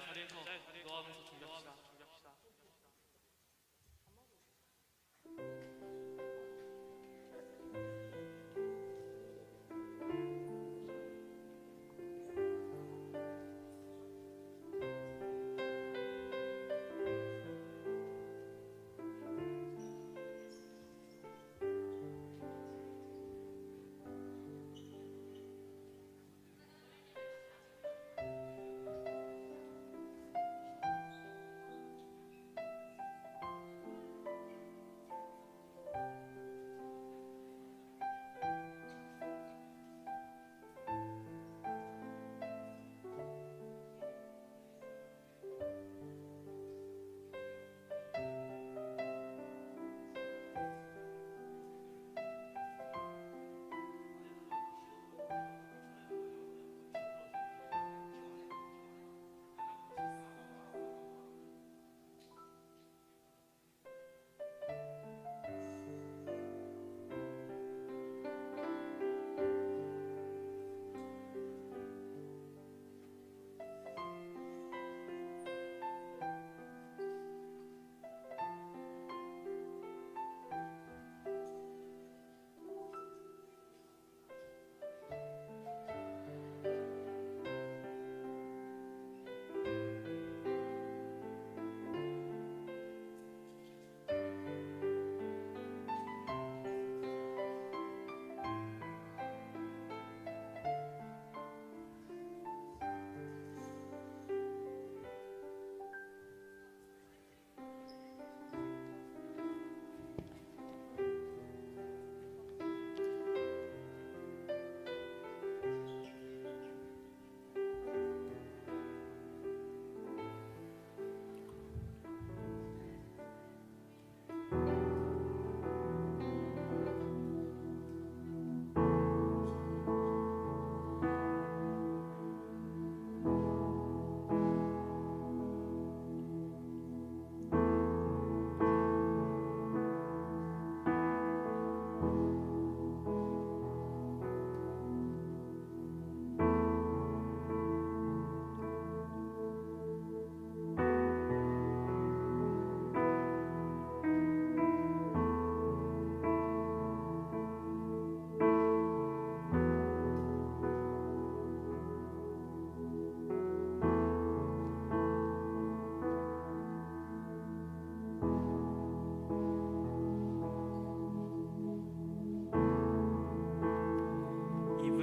자리에서 기도하면서 준비합시다.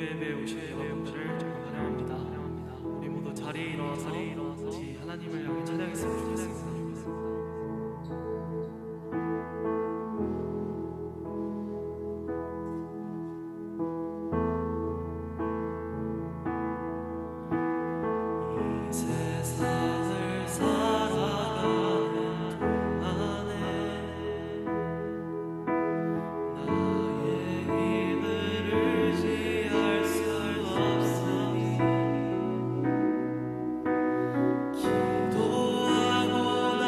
예배에 오신 여러분들을 정말 환영합니다. 우리 모두 자리에 일어나서 같이 하나님을 향해 찬양했으면 좋겠습니다. 기도하고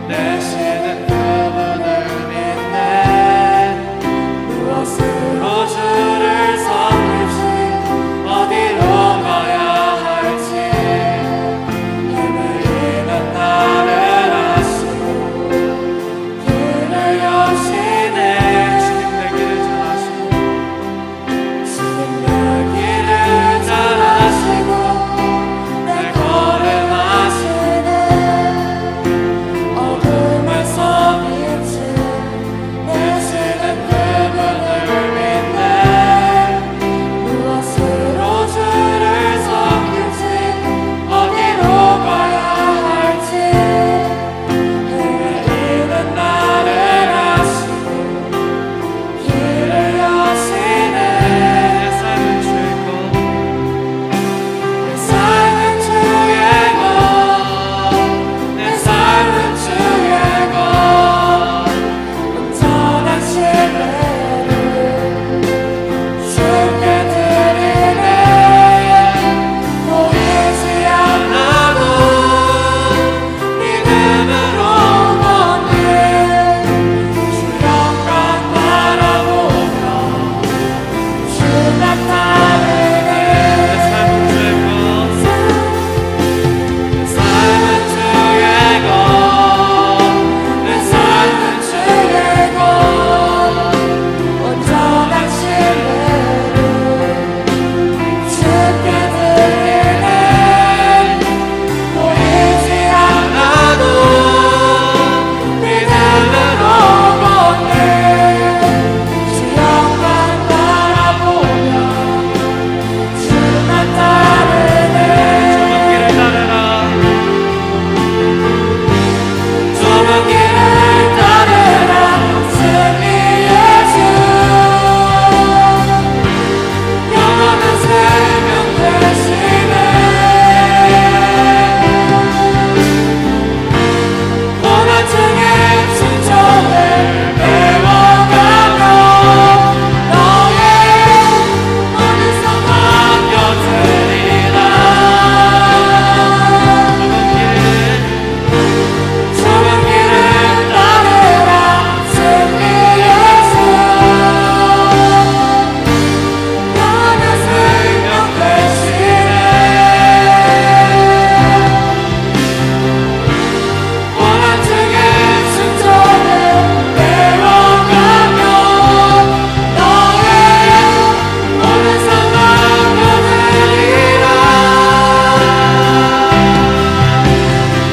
내시는 그분을 믿네. 무엇으로 주를 섬길지 어디로 가야 할지 헤매이는 나를 아시고 길을 여시네. 주님 내 길을 잘 아시고 주님 내 길을 잘 아시고 내 걸음하시네. 어둠에서 빛을 내시는 그분을 믿네. 무엇으로 주를 섬길지 어디로 가야 할지 헤매이는 나를 아시고 길을 여시네. 내 삶은 주의 것, 내 삶은 주의 것, 내 삶은 주의 것. 온전한 신뢰를 주께 드리네. 보이지 않아도 믿음으로 걷네. 주 영광 바라보며 주 나타내네. 내 삶은 주의 것, 내 삶은 주의 것, 내 삶은 주의 것. 온전한 신뢰를 주께 드리네. 보이지 않아도 믿음으로 걷네. 주 영광 바라보며 주만 따르네. 좁은 길을 따르라. 좁은 길을 따르라. 승리의 주 영원한 생명 되시네. 고난중에 순종을 배워가며 너의 모든 삶 맡겨드리라. 좁은 길을 따르라. 승리의 주 영원한 생명 되시네. 고난중에 순종을 배워가며 너의 모든 삶 맡겨드리라.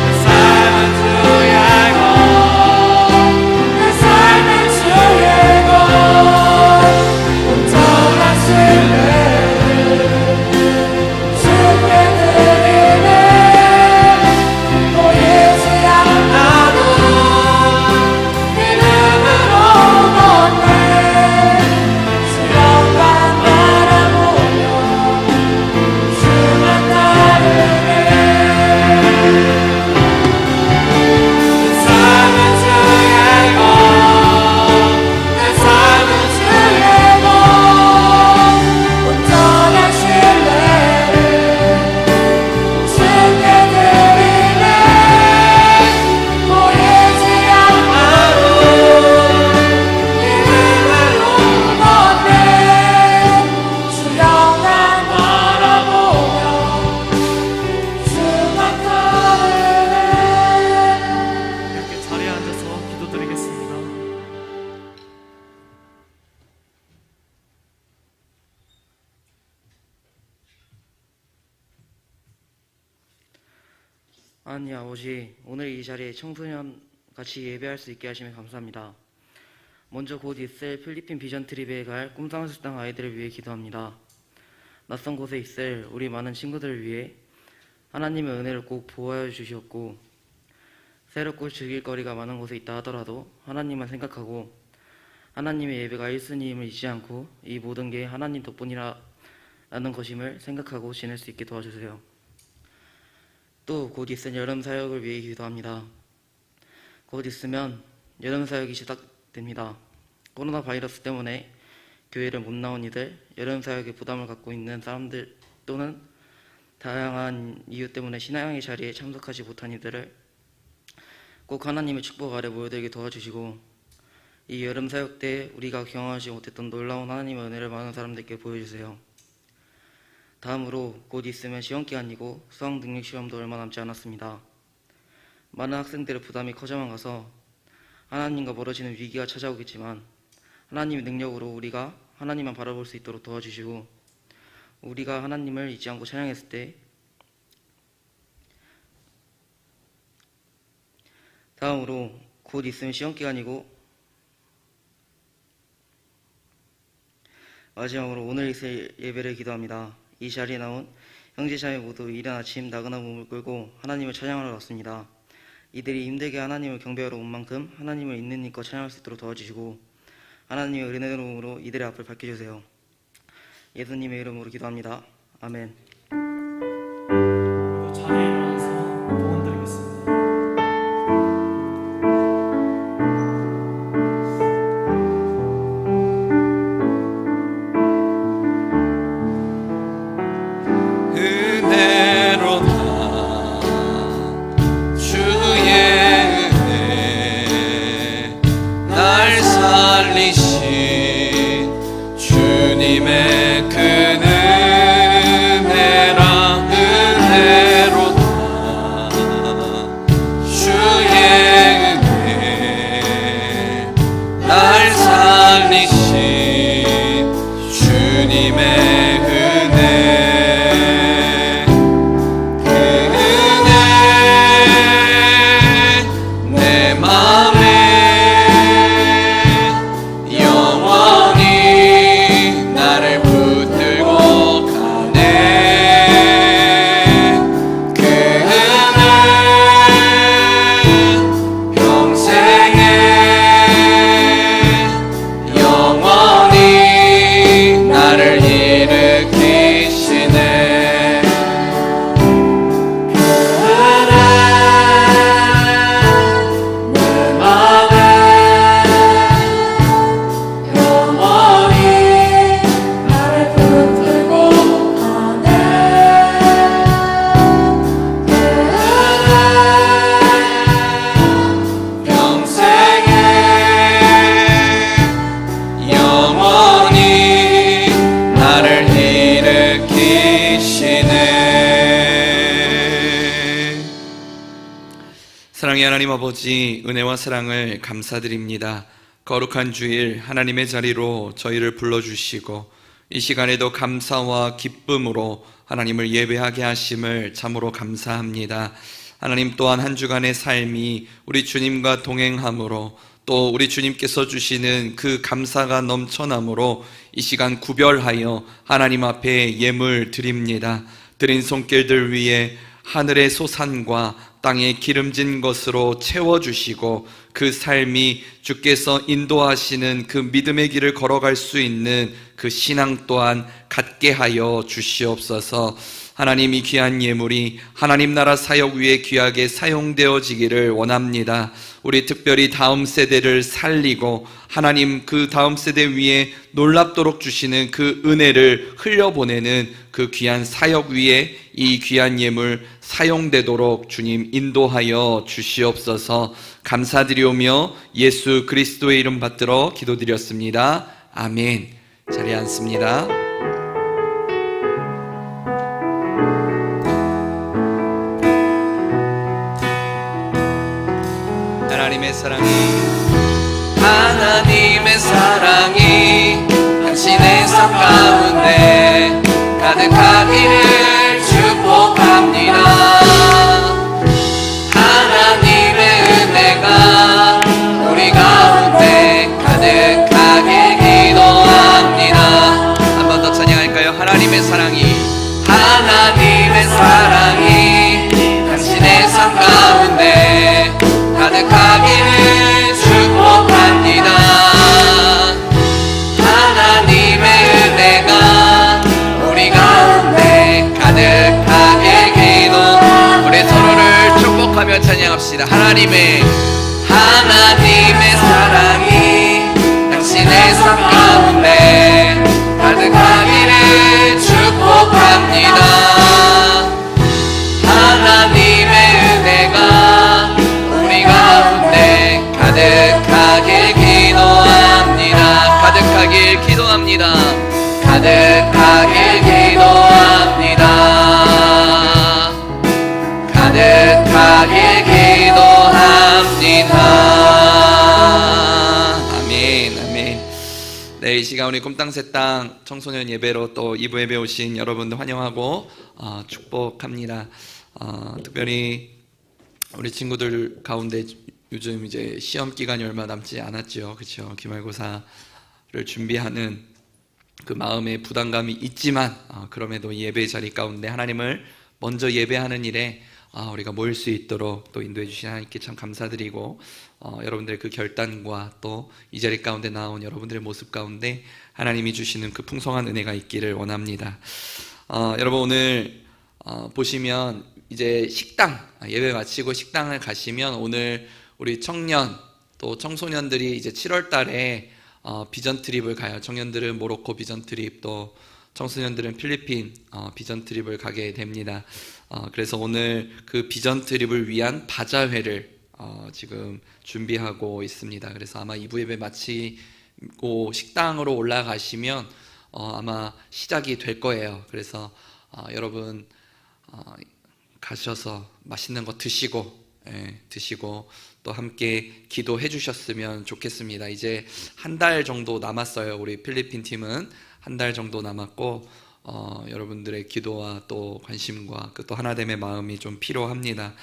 내 삶은 주의 것, 내 삶은 주의 것. 온전한 신뢰를 주께 드리네. 보이지 않아도 믿음으로 걷네. 주 영광 바라보며 주만 따르네. 내 삶은 주의 것, 내 삶은 주의 것. 온전한 신뢰를 주께 드리네. 보이지 않아도 믿음으로 걷네. 주 영광 바라보며 주만 따르네. 이렇게 자리에 앉아서 기도드리겠습니다. 하나님 아버지, 오늘 이 자리에 청소년 같이 예배할 수 있게 하시면 감사합니다. 먼저 곧 있을 필리핀 비전 트립에 갈 꿈상수당 아이들을 위해 기도합니다. 낯선 곳에 있을 우리 많은 친구들을 위해 하나님의 은혜를 꼭 보호하여 주시옵고, 새롭고 즐길 거리가 많은 곳에 있다 하더라도 하나님만 생각하고 하나님의 예배가 1순위임을 잊지 않고 이 모든 게 하나님 덕분이라는 것임을 생각하고 지낼 수 있게 도와주세요. 또 곧 있을 여름 사역을 위해 기도합니다. 곧 있으면 여름 사역이 시작됩니다. 코로나 바이러스 때문에 교회를 못 나온 이들, 여름 사역에 부담을 갖고 있는 사람들 또는 다양한 이유 때문에 신앙의 자리에 참석하지 못한 이들을 꼭 하나님의 축복 아래 모여들게 도와주시고 이 여름 사역 때 우리가 경험하지 못했던 놀라운 하나님의 은혜를 많은 사람들께 보여주세요. 다음으로 곧 있으면 시험기간이고 수학 능력 시험도 얼마 남지 않았습니다. 많은 학생들의 부담이 커져만 가서 하나님과 멀어지는 위기가 찾아오겠지만 하나님의 능력으로 우리가 하나님만 바라볼 수 있도록 도와주시고 우리가 하나님을 잊지 않고 찬양했을 때 다음으로 곧 있으면 시험기간이고 마지막으로 오늘 있을 예배를 기도합니다. 이 자리에 나온 형제자매 모두 이른 아침 나그네 몸을 끌고 하나님을 찬양하러 왔습니다. 이들이 힘들게 하나님을 경배하러 온 만큼 하나님을 있는 힘껏 찬양할 수 있도록 도와주시고 하나님의 은혜로움으로 이들의 앞을 밝혀주세요. 예수님의 이름으로 기도합니다. 아멘. 모두 자리에 일어나서 동원드리겠습니다. 사랑의 하나님 아버지, 은혜와 사랑을 감사드립니다. 거룩한 주일 하나님의 자리로 저희를 불러주시고 이 시간에도 감사와 기쁨으로 하나님을 예배하게 하심을 참으로 감사합니다. 하나님 또한 한 주간의 삶이 우리 주님과 동행함으로 또 우리 주님께서 주시는 그 감사가 넘쳐남으로 이 시간 구별하여 하나님 앞에 예물 드립니다. 드린 손길들 위에 하늘의 소산과 땅의 기름진 것으로 채워주시고 그 삶이 주께서 인도하시는 그 믿음의 길을 걸어갈 수 있는 그 신앙 또한 갖게 하여 주시옵소서. 하나님, 이 귀한 예물이 하나님 나라 사역 위에 귀하게 사용되어지기를 원합니다. 우리 특별히 다음 세대를 살리고 하나님 그 다음 세대 위에 놀랍도록 주시는 그 은혜를 흘려보내는 그 귀한 사역 위에 이 귀한 예물 사용되도록 주님 인도하여 주시옵소서. 감사드리오며 예수 그리스도의 이름 받들어 기도드렸습니다. 아멘. 자리에 앉습니다. 하나님의 사랑이 당신의 삶 가운데 가득하기를 축복합니다. 하나님의 은혜가 우리 가운데 가득하게 기도합니다. 한 번 더 찬양할까요? 하나님의 사랑이 당신의 삶 가운데 가득하기를 축복합니다. 하나님의 은혜가 우리 가운데 가득하게 기도. 우리 서로를 축복하며 찬양합시다. 하나님의 사랑이 당신의 삶 가운데 가득하기를 축복합니다. 하나님의 은혜가 우리 가운데 가득하게 기도합니다. 가득하게 기도합니다. 아멘, 아멘. 네, 이 시간 우리 꿈땅 새땅 청소년 예배로 또 2부 예배 오신 여러분들 환영하고 축복합니다. 특별히 우리 친구들 가운데 요즘 이제 시험 기간이 얼마 남지 않았죠, 그렇죠? 기말고사를 준비하는 그 마음의 부담감이 있지만 그럼에도 예배 자리 가운데 하나님을 먼저 예배하는 일에 우리가 모일 수 있도록 또 인도해 주신 하나님께 참 감사드리고 여러분들의 그 결단과 또 이 자리 가운데 나온 여러분들의 모습 가운데 하나님이 주시는 그 풍성한 은혜가 있기를 원합니다. 여러분 오늘 보시면 이제 식당 예배 마치고 식당을 가시면 오늘 우리 청년 또 청소년들이 이제 7월 달에 비전 트립을 가요. 청년들은 모로코 비전 트립, 또 청소년들은 필리핀 비전 트립을 가게 됩니다. 그래서 오늘 그 비전 트립을 위한 바자회를 지금 준비하고 있습니다. 그래서 아마 2부 예배 마치고 식당으로 올라가시면 아마 시작이 될 거예요. 그래서 여러분 가셔서 맛있는 거 드시고 또 함께 기도해 주셨으면 좋겠습니다. 이제 한 달 정도 남았어요. 우리 필리핀 팀은 한 달 정도 남았고 여러분들의 기도와 또 관심과 또 하나됨의 마음이 좀 필요합니다.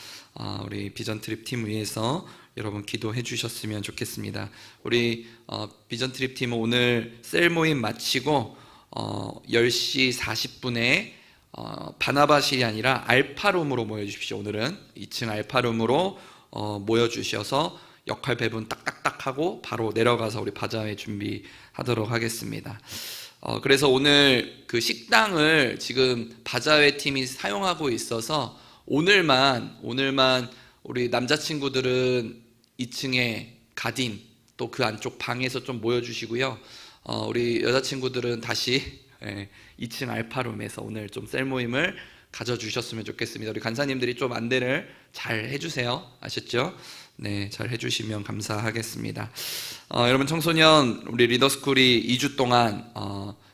우리 비전 트립 팀 위해서 여러분 기도해 주셨으면 좋겠습니다. 우리 비전 트립 팀은 오늘 셀 모임 마치고 10시 40분에 바나바실이 아니라 알파룸으로 모여주십시오. 오늘은 2층 알파룸으로 모여주셔서 역할 배분 딱딱딱 하고 바로 내려가서 우리 바자회 준비하도록 하겠습니다. 그래서 오늘 그 식당을 지금 바자회 팀이 사용하고 있어서 오늘만 우리 남자친구들은 2층에 가딘 또 그 안쪽 방에서 좀 모여주시고요. 우리 여자친구들은 다시 2층 알파룸에서 오늘 좀 셀 모임을 가져주셨으면 좋겠습니다. 우리 간사님들이 좀 안내를 잘 해주세요. 아셨죠? 네, 잘 해주시면 감사하겠습니다. 여러분 청소년 우리 리더스쿨이 2주 동안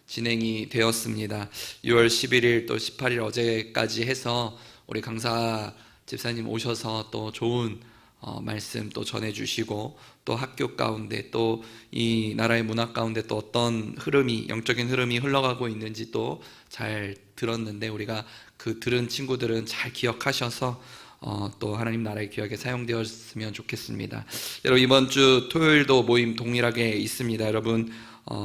진행이 되었습니다. 6월 11일 또 18일 어제까지 해서 우리 강사 집사님 오셔서 또 좋은 말씀 또 전해주시고 또 학교 가운데 또 이 나라의 문화 가운데 또 어떤 흐름이 영적인 흐름이 흘러가고 있는지 또 잘 들었는데 우리가 그 들은 친구들은 잘 기억하셔서 또 하나님 나라의 기억에 사용되었으면 좋겠습니다. 여러분 이번 주 토요일도 모임 동일하게 있습니다. 여러분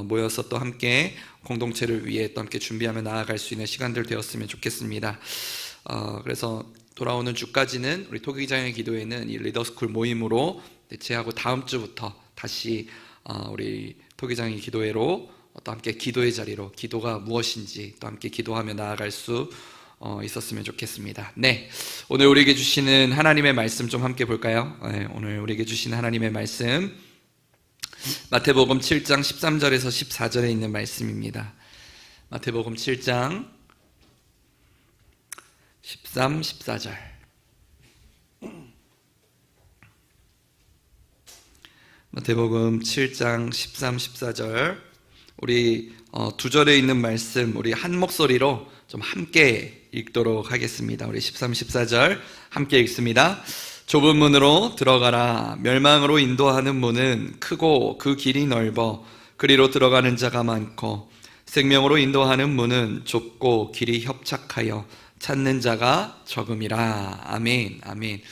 모여서 또 함께 공동체를 위해 또 함께 준비하며 나아갈 수 있는 시간들 되었으면 좋겠습니다. 그래서 돌아오는 주까지는 우리 토기장의 기도회는 이 리더스쿨 모임으로 대체하고 다음 주부터 다시 우리 토기장의 기도회로 또 함께 기도의 자리로 기도가 무엇인지 또 함께 기도하며 나아갈 수 있었으면 좋겠습니다. 네, 오늘 우리에게 주시는 하나님의 말씀 좀 함께 볼까요? 네, 오늘 우리에게 주시는 하나님의 말씀 마태복음 7장 13절에서 14절에 있는 말씀입니다. 마태복음 7장 13, 14절. 마태복음 7장 13, 14절. 우리 두 절에 있는 말씀 우리 한 목소리로 좀 함께 읽도록 하겠습니다. 우리 13, 14절 함께 읽습니다. 좁은 문으로 들어가라. 멸망으로 인도하는 문은 크고 그 길이 넓어 그리로 들어가는 자가 많고 생명으로 인도하는 문은 좁고 길이 협착하여 찾는 자가 적음이라. 아멘, 아멘.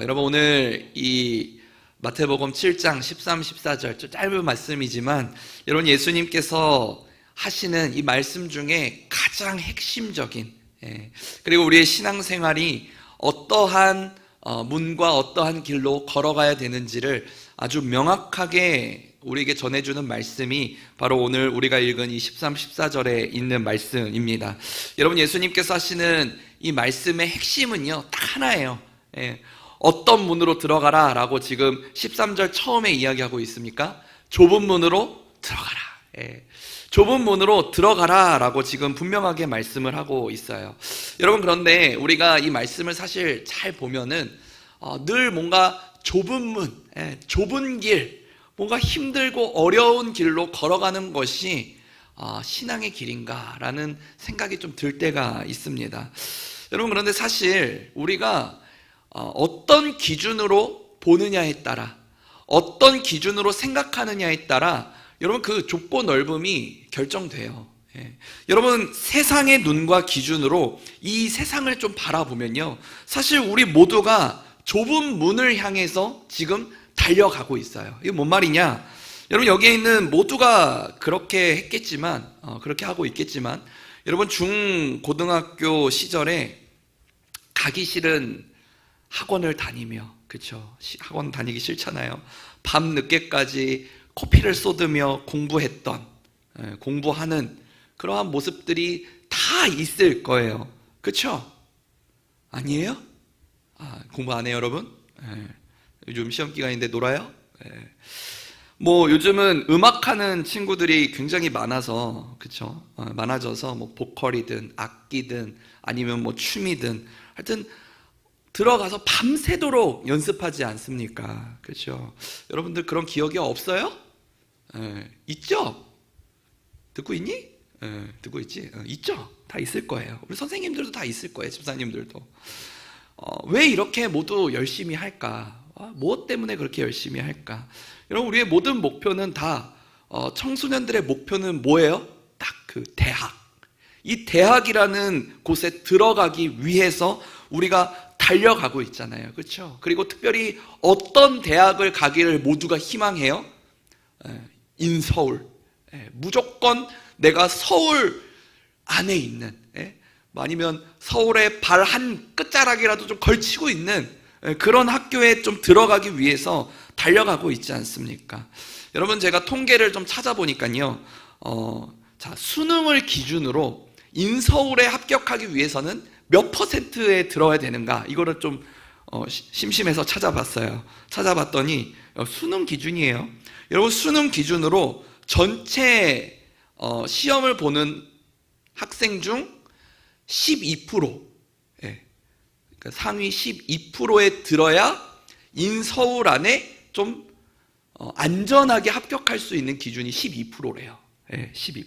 여러분 오늘 이 마태복음 7장 13, 14절 좀 짧은 말씀이지만 여러분 예수님께서 하시는 이 말씀 중에 가장 핵심적인 그리고 우리의 신앙생활이 어떠한 문과 어떠한 길로 걸어가야 되는지를 아주 명확하게 우리에게 전해주는 말씀이 바로 오늘 우리가 읽은 이 13, 14절에 있는 말씀입니다. 여러분 예수님께서 하시는 이 말씀의 핵심은요 딱 하나예요. 어떤 문으로 들어가라 라고 지금 13절 처음에 이야기하고 있습니까? 좁은 문으로 들어가라. 좁은 문으로 들어가라 라고 지금 분명하게 말씀을 하고 있어요. 여러분 그런데 우리가 이 말씀을 사실 잘 보면은 늘 뭔가 좁은 문, 좁은 길, 뭔가 힘들고 어려운 길로 걸어가는 것이 신앙의 길인가라는 생각이 좀 들 때가 있습니다. 여러분, 그런데 사실 우리가 어떤 기준으로 보느냐에 따라, 어떤 기준으로 생각하느냐에 따라 여러분 그 좁고 넓음이 결정돼요. 여러분, 세상의 눈과 기준으로 이 세상을 좀 바라보면요, 사실 우리 모두가 좁은 문을 향해서 지금 달려가고 있어요. 이게 뭔 말이냐? 여러분, 여기에 있는 모두가 그렇게 했겠지만, 그렇게 하고 있겠지만, 여러분 중고등학교 시절에 가기 싫은 학원을 다니며, 그렇죠? 학원 다니기 싫잖아요. 밤 늦게까지 코피를 쏟으며 공부하는 그러한 모습들이 다 있을 거예요. 그렇죠? 아니에요? 공부 안 해요, 여러분? 요즘 시험 기간인데 놀아요? 뭐 요즘은 음악하는 친구들이 굉장히 많아서, 그렇죠? 많아져서 뭐 보컬이든 악기든 아니면 뭐 춤이든 하여튼 들어가서 밤새도록 연습하지 않습니까? 그렇죠? 여러분들 그런 기억이 없어요? 있죠? 듣고 있니? 듣고 있지? 있죠? 다 있을 거예요. 우리 선생님들도 다 있을 거예요. 집사님들도. 왜 이렇게 모두 열심히 할까? 무엇 때문에 그렇게 열심히 할까? 여러분, 우리의 모든 목표는 다 청소년들의 목표는 뭐예요? 딱 그 대학. 이 대학이라는 곳에 들어가기 위해서 우리가 달려가고 있잖아요. 그렇죠? 그리고 특별히 어떤 대학을 가기를 모두가 희망해요? 인서울. 무조건 내가 서울 안에 있는, 아니면 서울의 발 한 끝자락이라도 좀 걸치고 있는 그런 학교에 좀 들어가기 위해서 달려가고 있지 않습니까? 여러분, 제가 통계를 좀 찾아보니까요, 자, 수능을 기준으로 인서울에 합격하기 위해서는 몇 %에 들어야 되는가? 이거를 좀 심심해서 찾아봤어요. 찾아봤더니 수능 기준이에요. 여러분, 수능 기준으로 전체 시험을 보는 학생 중 12%, 그러니까 상위 12%에 들어야 인서울 안에 좀 안전하게 합격할 수 있는 기준이 12%래요. 12%.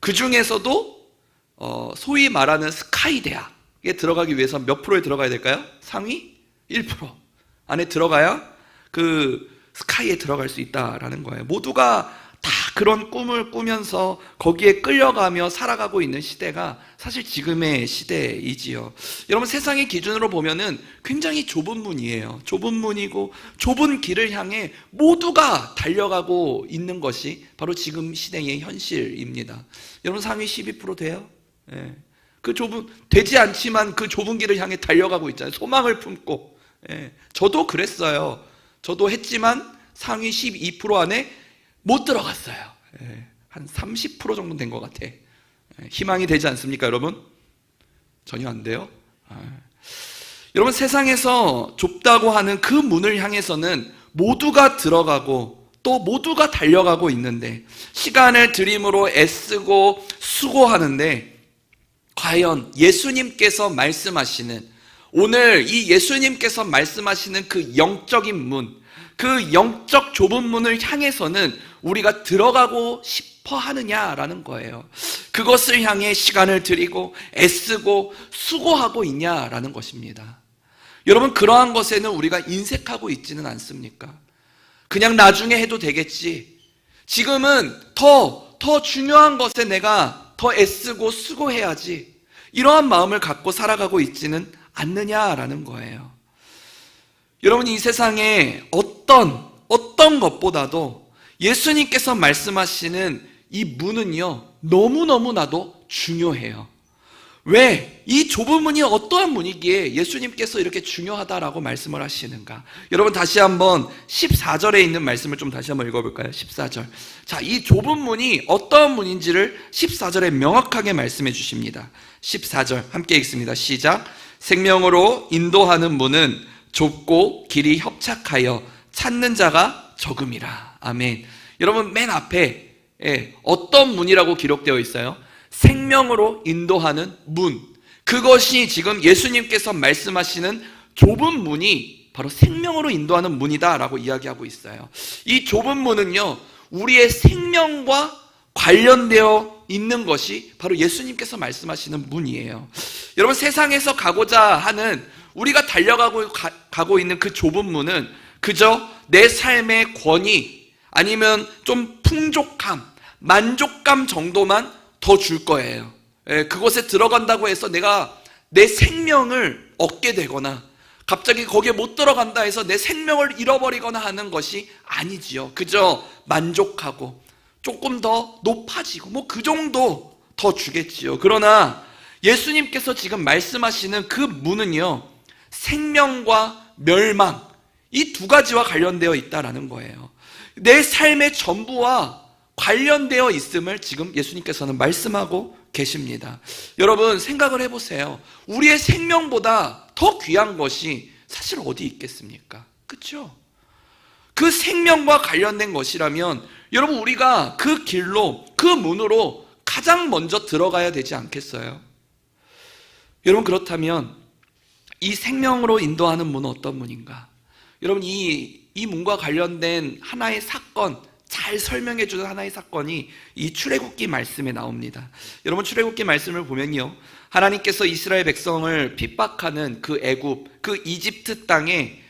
그 중에서도 소위 말하는 스카이 대학에 들어가기 위해서 몇 프로에 들어가야 될까요? 상위 1% 안에 들어가야 그 스카이에 들어갈 수 있다라는 거예요. 모두가 다 그런 꿈을 꾸면서 거기에 끌려가며 살아가고 있는 시대가 사실 지금의 시대이지요. 여러분, 세상의 기준으로 보면은 굉장히 좁은 문이에요. 좁은 문이고 좁은 길을 향해 모두가 달려가고 있는 것이 바로 지금 시대의 현실입니다. 여러분, 상위 12% 돼요? 그 되지 않지만 그 좁은 길을 향해 달려가고 있잖아요. 소망을 품고. 저도 그랬어요. 저도 했지만 상위 12% 안에 못 들어갔어요. 한 30% 정도 된 것 같아. 희망이 되지 않습니까, 여러분? 전혀 안 돼요. 여러분, 세상에서 좁다고 하는 그 문을 향해서는 모두가 들어가고 또 모두가 달려가고 있는데, 시간을 들임으로 애쓰고 수고하는데, 과연 예수님께서 말씀하시는, 오늘 이 예수님께서 말씀하시는 그 영적인 문, 그 영적 좁은 문을 향해서는 우리가 들어가고 싶어 하느냐라는 거예요. 그것을 향해 시간을 들이고 애쓰고 수고하고 있냐라는 것입니다. 여러분, 그러한 것에는 우리가 인색하고 있지는 않습니까? 그냥 나중에 해도 되겠지. 지금은 더 중요한 것에 내가 더 애쓰고 수고해야지. 이러한 마음을 갖고 살아가고 있지는 않느냐라는 거예요. 여러분, 이 세상에 어떤 것보다도 예수님께서 말씀하시는 이 문은요, 너무너무나도 중요해요. 왜? 이 좁은 문이 어떠한 문이기에 예수님께서 이렇게 중요하다라고 말씀을 하시는가? 여러분, 다시 한번 14절에 있는 말씀을 좀 다시 한번 읽어볼까요? 14절. 자, 이 좁은 문이 어떠한 문인지를 14절에 명확하게 말씀해 주십니다. 14절 함께 읽습니다. 시작. 생명으로 인도하는 문은 좁고 길이 협착하여 찾는 자가 적음이라. 아멘. 여러분, 맨 앞에 어떤 문이라고 기록되어 있어요? 생명으로 인도하는 문. 그것이 지금 예수님께서 말씀하시는 좁은 문이 바로 생명으로 인도하는 문이다 라고 이야기하고 있어요. 이 좁은 문은요, 우리의 생명과 관련되어 있는 것이 바로 예수님께서 말씀하시는 문이에요. 여러분, 세상에서 가고자 하는, 우리가 가고 있는 그 좁은 문은 그저 내 삶의 권위 아니면 좀 풍족함, 만족감 정도만 더 줄 거예요. 그곳에 들어간다고 해서 내가 내 생명을 얻게 되거나 갑자기 거기에 못 들어간다 해서 내 생명을 잃어버리거나 하는 것이 아니지요. 그저 만족하고 조금 더 높아지고 뭐 그 정도 더 주겠지요. 그러나 예수님께서 지금 말씀하시는 그 문은요, 생명과 멸망, 이 두 가지와 관련되어 있다라는 거예요. 내 삶의 전부와 관련되어 있음을 지금 예수님께서는 말씀하고 계십니다. 여러분, 생각을 해보세요. 우리의 생명보다 더 귀한 것이 사실 어디 있겠습니까? 그렇죠? 그 생명과 관련된 것이라면 여러분, 우리가 그 길로, 그 문으로 가장 먼저 들어가야 되지 않겠어요? 여러분, 그렇다면 이 생명으로 인도하는 문은 어떤 문인가? 여러분, 이 문과 관련된 하나의 사건, 잘 설명해 주는 하나의 사건이 이 출애굽기 말씀에 나옵니다. 여러분, 출애굽기 말씀을 보면요, 하나님께서 이스라엘 백성을 핍박하는 그 애굽, 그 이집트 땅에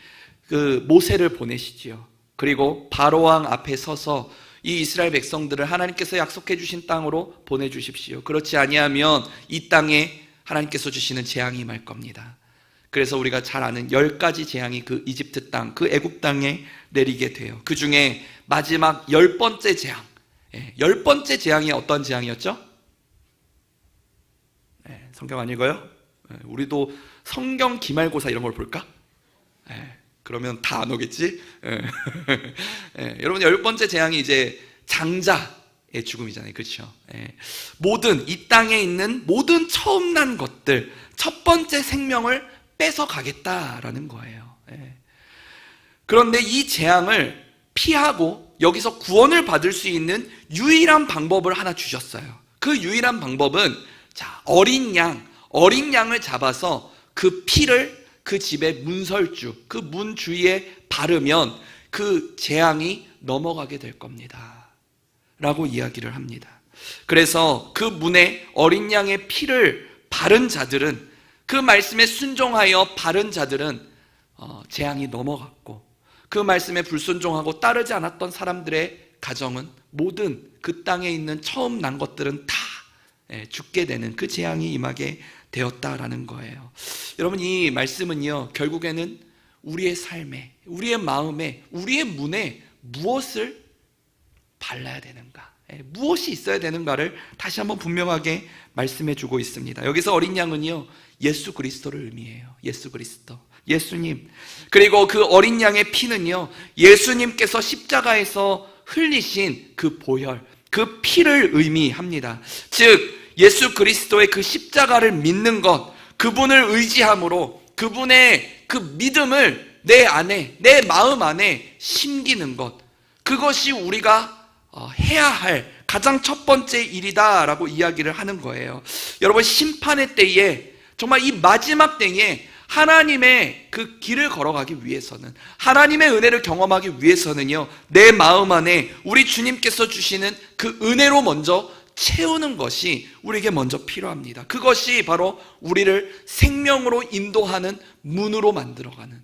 그 모세를 보내시지요. 그리고 바로 왕 앞에 서서 이 이스라엘 백성들을 하나님께서 약속해 주신 땅으로 보내주십시오. 그렇지 아니하면 이 땅에 하나님께서 주시는 재앙이 임할 겁니다. 그래서 우리가 잘 아는 10가지 재앙이 그 이집트 땅, 그 애굽 땅에 내리게 돼요. 그 중에 마지막 10번째 재앙, 10번째 재앙이 어떤 재앙이었죠? 성경 안 읽어요? 우리도 성경 기말고사 이런 걸 볼까? 그러면 다 안 오겠지? 여러분, 10번째 재앙이 이제 장자의 죽음이잖아요. 그렇죠? 모든 이 땅에 있는 모든 처음 난 것들, 첫 번째 생명을 뺏어 가겠다라는 거예요. 그런데 이 재앙을 피하고 여기서 구원을 받을 수 있는 유일한 방법을 하나 주셨어요. 그 유일한 방법은, 자, 어린 양을 잡아서 그 피를 그 집의 문설주, 그 문 주위에 바르면 그 재앙이 넘어가게 될 겁니다 라고 이야기를 합니다. 그래서 그 문에 어린 양의 피를 바른 자들은, 그 말씀에 순종하여 바른 자들은 재앙이 넘어갔고, 그 말씀에 불순종하고 따르지 않았던 사람들의 가정은 모든 그 땅에 있는 처음 난 것들은 다 죽게 되는 그 재앙이 임하게 되었다라는 거예요. 여러분, 이 말씀은요, 결국에는 우리의 삶에, 우리의 마음에, 우리의 문에 무엇을 발라야 되는가, 무엇이 있어야 되는가를 다시 한번 분명하게 말씀해 주고 있습니다. 여기서 어린 양은요, 예수 그리스도를 의미해요. 예수 그리스도, 예수님. 그리고 그 어린 양의 피는요, 예수님께서 십자가에서 흘리신 그 보혈, 그 피를 의미합니다. 즉, 예수 그리스도의 그 십자가를 믿는 것, 그분을 의지함으로 그분의 그 믿음을 내 안에, 내 마음 안에 심기는 것, 그것이 우리가 해야 할 가장 첫 번째 일이다라고 이야기를 하는 거예요. 여러분, 심판의 때에, 정말 이 마지막 때에 하나님의 그 길을 걸어가기 위해서는, 하나님의 은혜를 경험하기 위해서는요, 내 마음 안에 우리 주님께서 주시는 그 은혜로 먼저 채우는 것이 우리에게 먼저 필요합니다. 그것이 바로 우리를 생명으로 인도하는 문으로 만들어가는,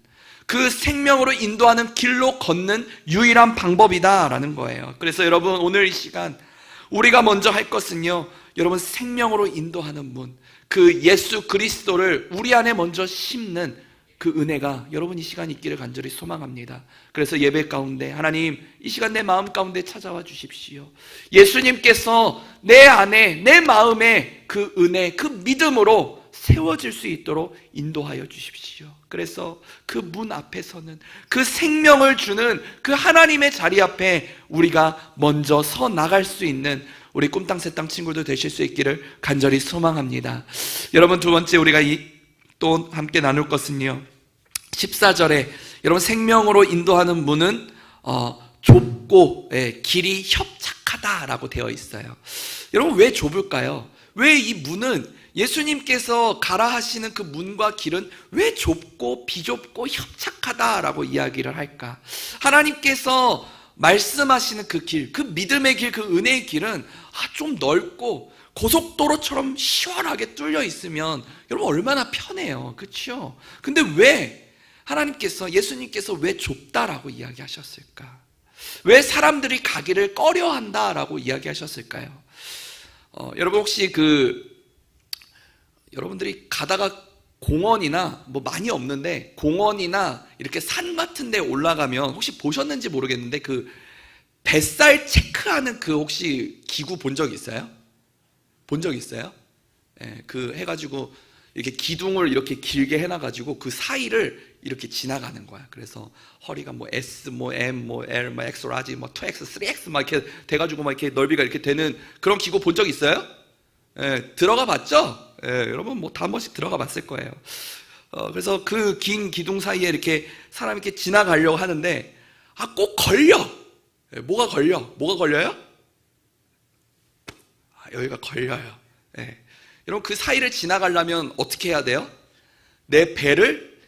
그 생명으로 인도하는 길로 걷는 유일한 방법이다라는 거예요. 그래서 여러분, 오늘 이 시간 우리가 먼저 할 것은요, 여러분, 생명으로 인도하는 문, 그 예수 그리스도를 우리 안에 먼저 심는 그 은혜가 여러분 이 시간 있기를 간절히 소망합니다. 그래서 예배 가운데 하나님, 이 시간 내 마음 가운데 찾아와 주십시오. 예수님께서 내 안에, 내 마음에 그 은혜, 그 믿음으로 세워질 수 있도록 인도하여 주십시오. 그래서 그 문 앞에서는, 그 생명을 주는 그 하나님의 자리 앞에 우리가 먼저 서 나갈 수 있는 우리 꿈땅 새땅 친구들 되실 수 있기를 간절히 소망합니다. 여러분, 두 번째 우리가 또 함께 나눌 것은요, 14절에 여러분, 생명으로 인도하는 문은 좁고 길이 협착하다라고 되어 있어요. 여러분, 왜 좁을까요? 왜 이 문은, 예수님께서 가라 하시는 그 문과 길은 왜 좁고 비좁고 협착하다라고 이야기를 할까? 하나님께서 말씀하시는 그 길, 그 믿음의 길, 그 은혜의 길은 좀 넓고 고속도로처럼 시원하게 뚫려 있으면 여러분 얼마나 편해요. 그렇죠? 근데 왜 하나님께서, 예수님께서 왜 좁다라고 이야기하셨을까? 왜 사람들이 가기를 꺼려한다라고 이야기하셨을까요? 여러분 혹시 여러분들이 가다가 공원이나 뭐 많이 없는데 공원이나 이렇게 산 같은 데 올라가면 혹시 보셨는지 모르겠는데 그 뱃살 체크하는 그 혹시 기구 본 적 있어요? 본 적 있어요? 예, 그 해가지고 이렇게 기둥을 이렇게 길게 해놔가지고 그 사이를 이렇게 지나가는 거야. 그래서 허리가 뭐 S, 뭐 M, 뭐 L, 뭐 X, 라지, 뭐 2X, 3X 막 이렇게 돼가지고 막 이렇게 넓이가 이렇게 되는 그런 기구 본 적 있어요? 예, 들어가 봤죠? 예, 여러분 뭐 다 한 번씩 들어가 봤을 거예요. 그래서 그 긴 기둥 사이에 이렇게 사람이 이렇게 지나가려고 하는데 꼭 걸려. 예, 뭐가 걸려? 뭐가 걸려요? 여기가 걸려요. 예. 여러분 그 사이를 지나가려면 어떻게 해야 돼요? 내 배를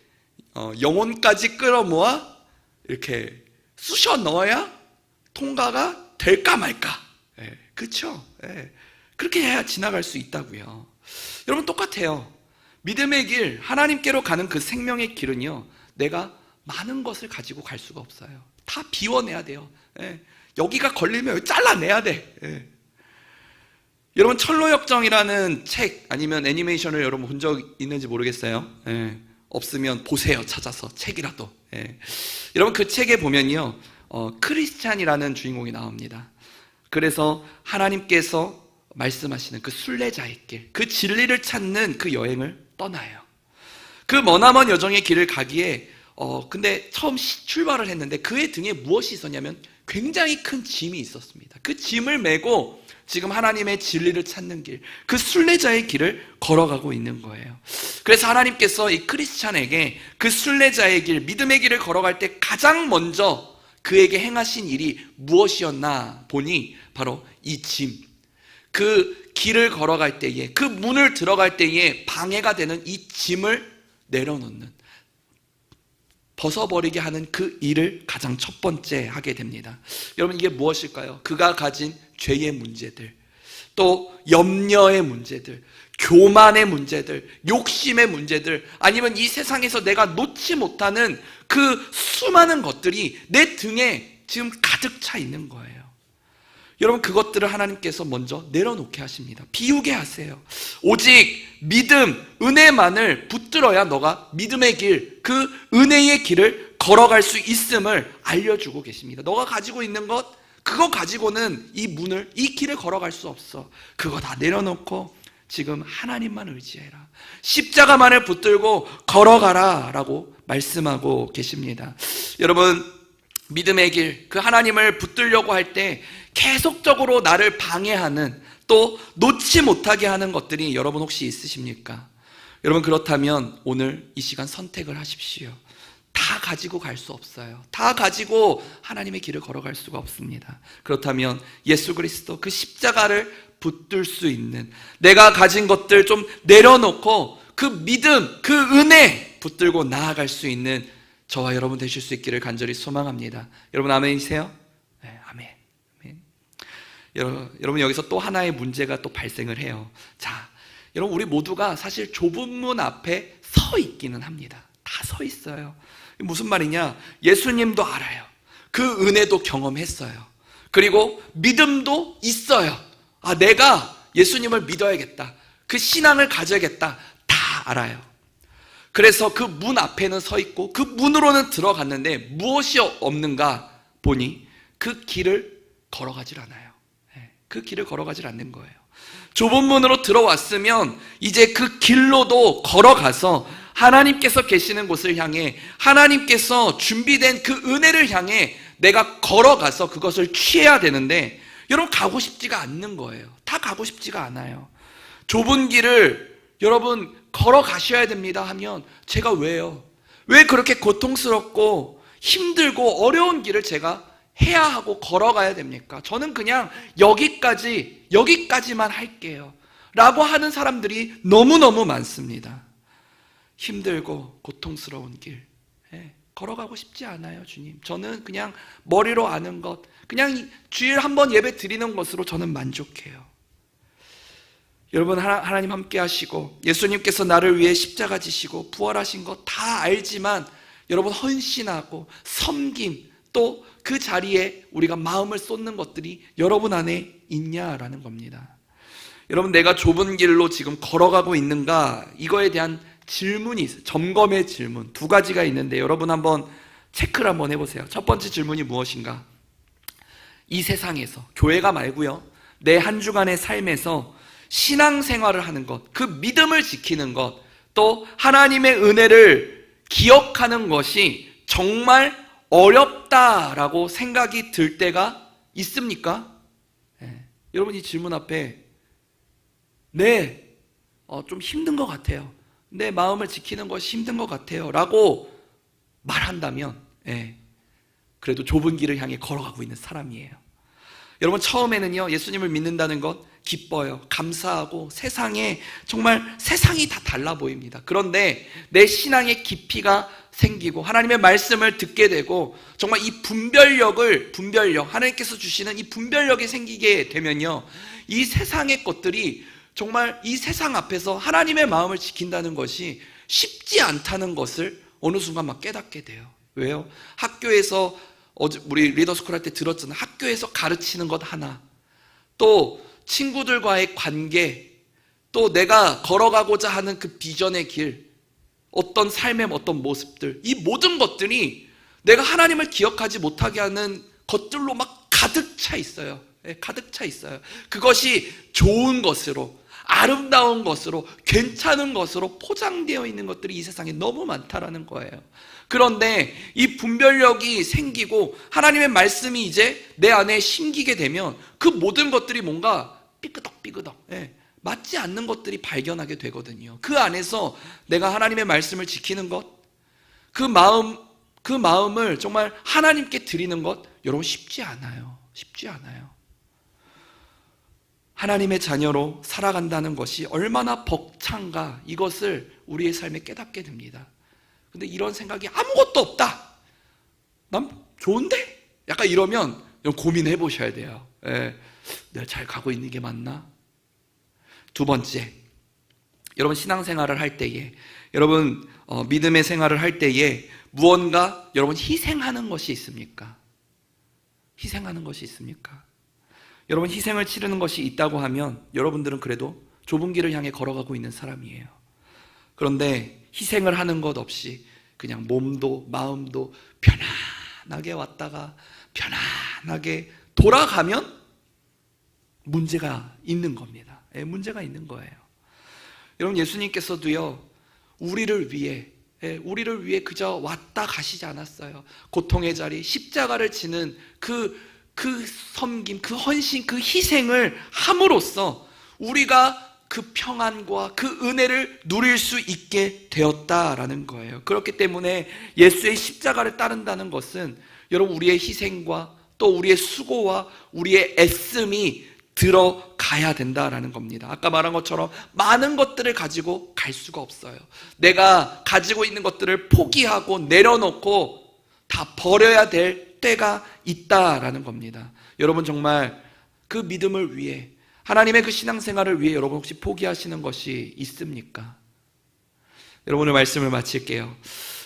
영혼까지 끌어모아 이렇게 쑤셔 넣어야 통과가 될까 말까. 예, 그렇죠? 예. 그렇게 해야 지나갈 수 있다고요. 여러분 똑같아요. 믿음의 길, 하나님께로 가는 그 생명의 길은요, 내가 많은 것을 가지고 갈 수가 없어요. 다 비워내야 돼요. 예. 여기가 걸리면 잘라내야 돼. 예. 여러분 철로역정이라는 책 아니면 애니메이션을 여러분 본 적 있는지 모르겠어요. 예. 없으면 보세요. 찾아서 책이라도. 예. 여러분 그 책에 보면요, 크리스찬이라는 주인공이 나옵니다. 그래서 하나님께서 말씀하시는 그 순례자의 길, 그 진리를 찾는 그 여행을 떠나요. 그 머나먼 여정의 길을 가기에 근데 처음 출발을 했는데 그의 등에 무엇이 있었냐면 굉장히 큰 짐이 있었습니다. 그 짐을 메고 지금 하나님의 진리를 찾는 길, 그 순례자의 길을 걸어가고 있는 거예요. 그래서 하나님께서 이 크리스찬에게 그 순례자의 길, 믿음의 길을 걸어갈 때 가장 먼저 그에게 행하신 일이 무엇이었나 보니 바로 이 짐, 그 길을 걸어갈 때에, 그 문을 들어갈 때에 방해가 되는 이 짐을 내려놓는, 벗어버리게 하는 그 일을 가장 첫 번째 하게 됩니다. 여러분 이게 무엇일까요? 그가 가진 죄의 문제들, 또 염려의 문제들, 교만의 문제들, 욕심의 문제들, 아니면 이 세상에서 내가 놓지 못하는 그 수많은 것들이 내 등에 지금 가득 차 있는 거예요. 여러분 그것들을 하나님께서 먼저 내려놓게 하십니다. 비우게 하세요. 오직 믿음, 은혜만을 붙들어야 너가 믿음의 길, 그 은혜의 길을 걸어갈 수 있음을 알려주고 계십니다. 너가 가지고 있는 것, 그거 가지고는 이 문을, 이 길을 걸어갈 수 없어. 그거 다 내려놓고 지금 하나님만 의지해라. 십자가만을 붙들고 걸어가라 라고 말씀하고 계십니다. 여러분 믿음의 길, 그 하나님을 붙들려고 할 때 계속적으로 나를 방해하는, 또 놓지 못하게 하는 것들이 여러분 혹시 있으십니까? 여러분 그렇다면 오늘 이 시간 선택을 하십시오. 다 가지고 갈 수 없어요. 다 가지고 하나님의 길을 걸어갈 수가 없습니다. 그렇다면 예수 그리스도 그 십자가를 붙들 수 있는, 내가 가진 것들 좀 내려놓고 그 믿음, 그 은혜 붙들고 나아갈 수 있는 저와 여러분 되실 수 있기를 간절히 소망합니다. 여러분 아멘이세요? 네, 아멘. 아멘. 여러분 여기서 또 하나의 문제가 또 발생을 해요. 자, 여러분 우리 모두가 사실 좁은 문 앞에 서 있기는 합니다. 다 서 있어요. 무슨 말이냐? 예수님도 알아요. 그 은혜도 경험했어요. 그리고 믿음도 있어요. 내가 예수님을 믿어야겠다. 그 신앙을 가져야겠다. 다 알아요. 그래서 그 문 앞에는 서 있고 그 문으로는 들어갔는데 무엇이 없는가 보니 그 길을 걸어가질 않아요. 그 길을 걸어가질 않는 거예요. 좁은 문으로 들어왔으면 이제 그 길로도 걸어가서 하나님께서 계시는 곳을 향해, 하나님께서 준비된 그 은혜를 향해 내가 걸어가서 그것을 취해야 되는데 여러분 가고 싶지가 않는 거예요. 다 가고 싶지가 않아요. 좁은 길을 여러분 걸어가셔야 됩니다 하면 제가 왜요? 왜 그렇게 고통스럽고 힘들고 어려운 길을 제가 해야 하고 걸어가야 됩니까? 저는 그냥 여기까지만 할게요 라고 하는 사람들이 너무너무 많습니다. 힘들고 고통스러운 길, 걸어가고 싶지 않아요, 주님. 저는 그냥 머리로 아는 것, 그냥 주일 한번 예배 드리는 것으로 저는 만족해요. 여러분, 하나님 함께 하시고 예수님께서 나를 위해 십자가 지시고 부활하신 것 다 알지만 여러분, 헌신하고 섬김, 또 그 자리에 우리가 마음을 쏟는 것들이 여러분 안에 있냐라는 겁니다. 여러분, 내가 좁은 길로 지금 걸어가고 있는가, 이거에 대한 질문이 있어요. 점검의 질문 두 가지가 있는데 여러분 한번 체크를 한번 해보세요. 첫 번째 질문이 무엇인가? 이 세상에서, 교회가 말고요, 내 한 주간의 삶에서 신앙생활을 하는 것, 그 믿음을 지키는 것, 또 하나님의 은혜를 기억하는 것이 정말 어렵다라고 생각이 들 때가 있습니까? 여러분, 이 질문 앞에 네, 좀 힘든 것 같아요, 내 마음을 지키는 것이 힘든 것 같아요 라고 말한다면 그래도 좁은 길을 향해 걸어가고 있는 사람이에요. 여러분, 처음에는요, 예수님을 믿는다는 것 기뻐요, 감사하고 세상에 정말 세상이 다 달라 보입니다. 그런데 내 신앙의 깊이가 생기고 하나님의 말씀을 듣게 되고 정말 이 분별력, 하나님께서 주시는 이 분별력이 생기게 되면요, 이 세상의 것들이 정말 이 세상 앞에서 하나님의 마음을 지킨다는 것이 쉽지 않다는 것을 어느 순간 막 깨닫게 돼요. 왜요? 학교에서 어제 우리 리더스쿨 할 때 들었잖아요. 학교에서 가르치는 것 하나, 또 친구들과의 관계, 또 내가 걸어가고자 하는 그 비전의 길, 어떤 삶의 어떤 모습들, 이 모든 것들이 내가 하나님을 기억하지 못하게 하는 것들로 막 가득 차 있어요. 가득 차 있어요. 그것이 좋은 것으로, 아름다운 것으로, 괜찮은 것으로 포장되어 있는 것들이 이 세상에 너무 많다라는 거예요. 그런데 이 분별력이 생기고 하나님의 말씀이 이제 내 안에 심기게 되면 그 모든 것들이 뭔가 삐끄덕삐끄덕, 맞지 않는 것들이 발견하게 되거든요. 그 안에서 내가 하나님의 말씀을 지키는 것, 그 마음을 정말 하나님께 드리는 것, 여러분 쉽지 않아요. 쉽지 않아요. 하나님의 자녀로 살아간다는 것이 얼마나 벅찬가, 이것을 우리의 삶에 깨닫게 됩니다. 근데 이런 생각이 아무것도 없다, 난 좋은데? 약간 이러면 고민해 보셔야 돼요. 내가 잘 가고 있는 게 맞나? 두 번째, 여러분 신앙생활을 할 때에, 여러분 믿음의 생활을 할 때에 무언가 여러분 희생하는 것이 있습니까? 희생하는 것이 있습니까? 여러분, 희생을 치르는 것이 있다고 하면 여러분들은 그래도 좁은 길을 향해 걸어가고 있는 사람이에요. 그런데 희생을 하는 것 없이 그냥 몸도 마음도 편안하게 왔다가 편안하게 돌아가면 문제가 있는 겁니다. 문제가 있는 거예요. 여러분, 예수님께서도요, 우리를 위해 그저 왔다 가시지 않았어요. 고통의 자리, 십자가를 지는 그 섬김, 그 헌신, 그 희생을 함으로써 우리가 그 평안과 그 은혜를 누릴 수 있게 되었다라는 거예요. 그렇기 때문에 예수의 십자가를 따른다는 것은 여러분, 우리의 희생과 또 우리의 수고와 우리의 애씀이 들어가야 된다라는 겁니다. 아까 말한 것처럼 많은 것들을 가지고 갈 수가 없어요. 내가 가지고 있는 것들을 포기하고 내려놓고 다 버려야 될 때가 있다라는 겁니다. 여러분, 정말 그 믿음을 위해, 하나님의 그 신앙생활을 위해 여러분 혹시 포기하시는 것이 있습니까? 여러분, 오늘 말씀을 마칠게요.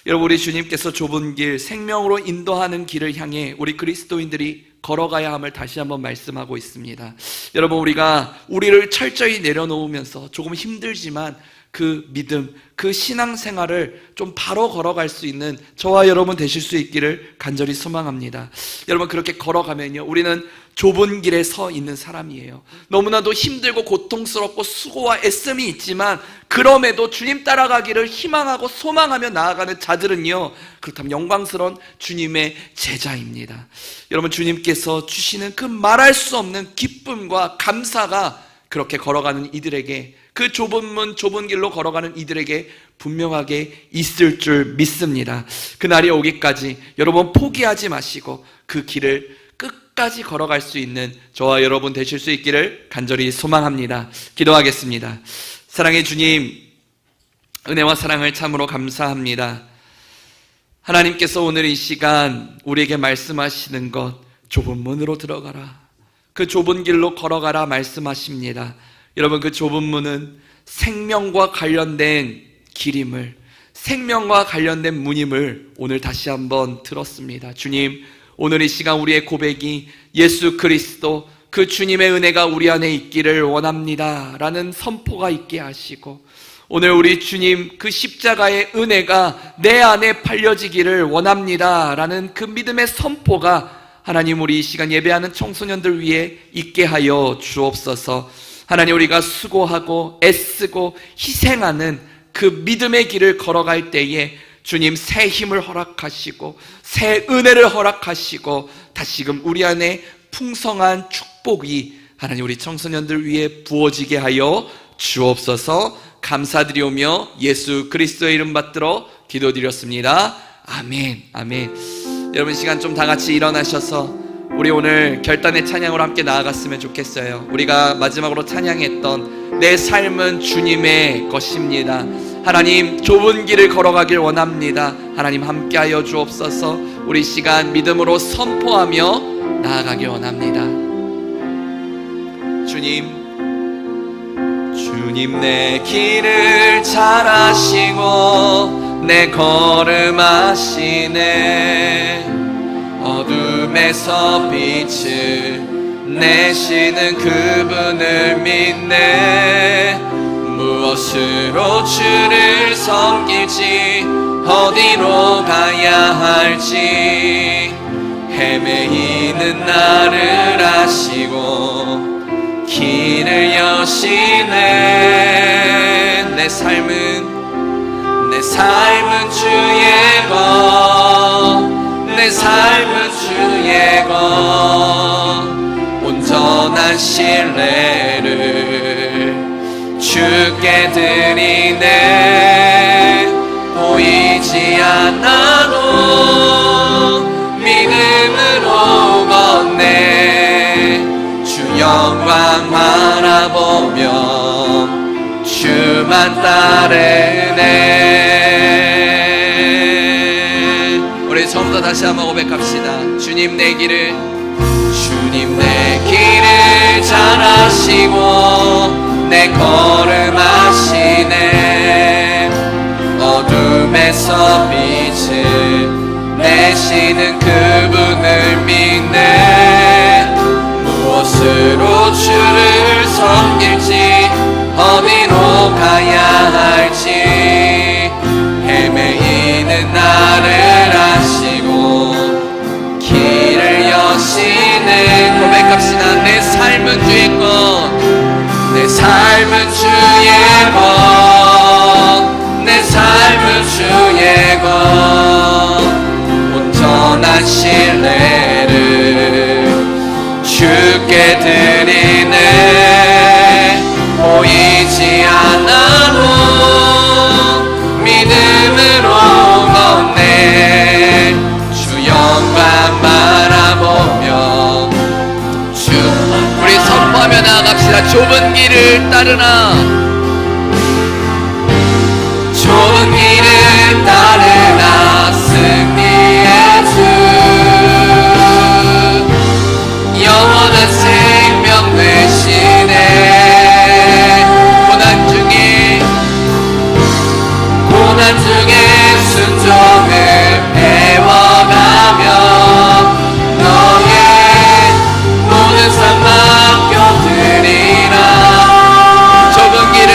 여러분, 우리 주님께서 좁은 길, 생명으로 인도하는 길을 향해 우리 그리스도인들이 걸어가야 함을 다시 한번 말씀하고 있습니다. 여러분, 우리가 우리를 철저히 내려놓으면서 조금 힘들지만 그 믿음, 그 신앙생활을 좀 바로 걸어갈 수 있는 저와 여러분 되실 수 있기를 간절히 소망합니다. 여러분, 그렇게 걸어가면요, 우리는 좁은 길에 서 있는 사람이에요. 너무나도 힘들고 고통스럽고 수고와 애씀이 있지만 그럼에도 주님 따라가기를 희망하고 소망하며 나아가는 자들은요, 그렇다면 영광스러운 주님의 제자입니다. 여러분, 주님께서 주시는 그 말할 수 없는 기쁨과 감사가 그렇게 걸어가는 이들에게, 그 좁은 문, 좁은 길로 걸어가는 이들에게 분명하게 있을 줄 믿습니다. 그날이 오기까지 여러분 포기하지 마시고 그 길을 끝까지 걸어갈 수 있는 저와 여러분 되실 수 있기를 간절히 소망합니다. 기도하겠습니다. 사랑의 주님, 은혜와 사랑을 참으로 감사합니다. 하나님께서 오늘 이 시간 우리에게 말씀하시는 것, 좁은 문으로 들어가라, 그 좁은 길로 걸어가라 말씀하십니다. 여러분, 그 좁은 문은 생명과 관련된 길임을, 생명과 관련된 문임을 오늘 다시 한번 들었습니다. 주님, 오늘 이 시간 우리의 고백이 예수 그리스도, 그 주님의 은혜가 우리 안에 있기를 원합니다 라는 선포가 있게 하시고, 오늘 우리 주님 그 십자가의 은혜가 내 안에 팔려지기를 원합니다 라는 그 믿음의 선포가 하나님 우리 이 시간 예배하는 청소년들 위해 있게 하여 주옵소서. 하나님, 우리가 수고하고 애쓰고 희생하는 그 믿음의 길을 걸어갈 때에 주님 새 힘을 허락하시고 새 은혜를 허락하시고 다시금 우리 안에 풍성한 축복이 하나님 우리 청소년들 위해 부어지게 하여 주옵소서. 감사드리오며 예수 그리스도의 이름 받들어 기도드렸습니다. 아멘. 아멘. 여러분, 시간 좀 다 같이 일어나셔서 우리 오늘 결단의 찬양으로 함께 나아갔으면 좋겠어요. 우리가 마지막으로 찬양했던 내 삶은 주님의 것입니다. 하나님, 좁은 길을 걸어가길 원합니다. 하나님 함께하여 주옵소서. 우리 시간 믿음으로 선포하며 나아가길 원합니다. 주님 내 길을 잘 아시고 내 걸음 아시네. 어둠에서 빛을 내시는 그분을 믿네. 무엇으로 주를 섬길지 어디로 가야 할지 헤매이는 나를 아시고 길을 여시네. 내 삶은 주의 것, 내 삶은 주의 것. 온전한 신뢰를 주께 드리네. 보이지 않아도 믿음으로 걷네. 주 영광 바라보며 주만 따르네. 우리 처음부터 다시 한번 고백합시다. 주님 내 길을 잘 아시고 내 걸음 아시네. 어둠에서 빛을 내시는 그분을 믿네. 무엇으로 주를 섬길지 어디로 가야 할지 헤매이는 나를 아시고 길을 여시네. 고백합시다. 내 삶은 주의 것, 내 삶은 주의 것, 내 삶은 주의 것. 온전한 신뢰를 주께 드리네. 보이지 않아도 믿음으로 걷네. 주 영광 바라보며 우리 선포하며 나아갑시다. 좁은 길을 따르나, 좁은 길을 따르나 승리의 주. 영원한 생명 되시네. 고난 중에 순종을 배워가며 너의 모든 삶 맡겨드리라. 좁은 길을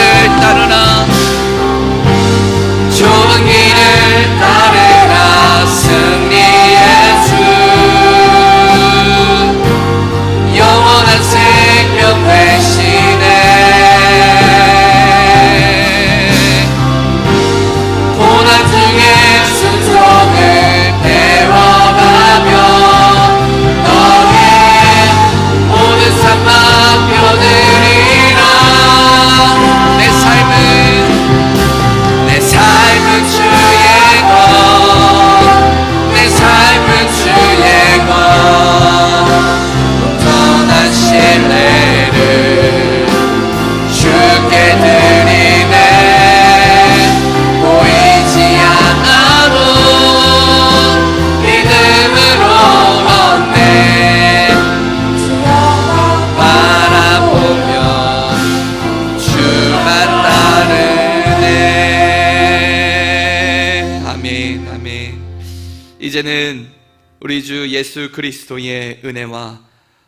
우리 주 예수 그리스도의 은혜와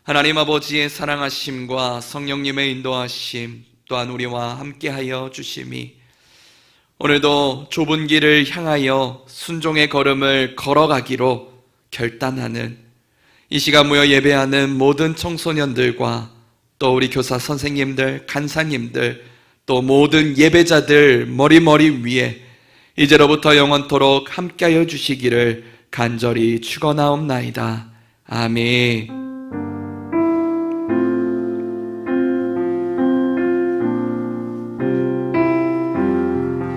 하나님 아버지의 사랑하심과 성령님의 인도하심 또한 우리와 함께하여 주심이 오늘도 좁은 길을 향하여 순종의 걸음을 걸어가기로 결단하는 이 시간 모여 예배하는 모든 청소년들과 또 우리 교사 선생님들, 간사님들, 또 모든 예배자들 머리 위에 이제로부터 영원토록 함께하여 주시기를 간절히 축원하옵나이다. 아멘.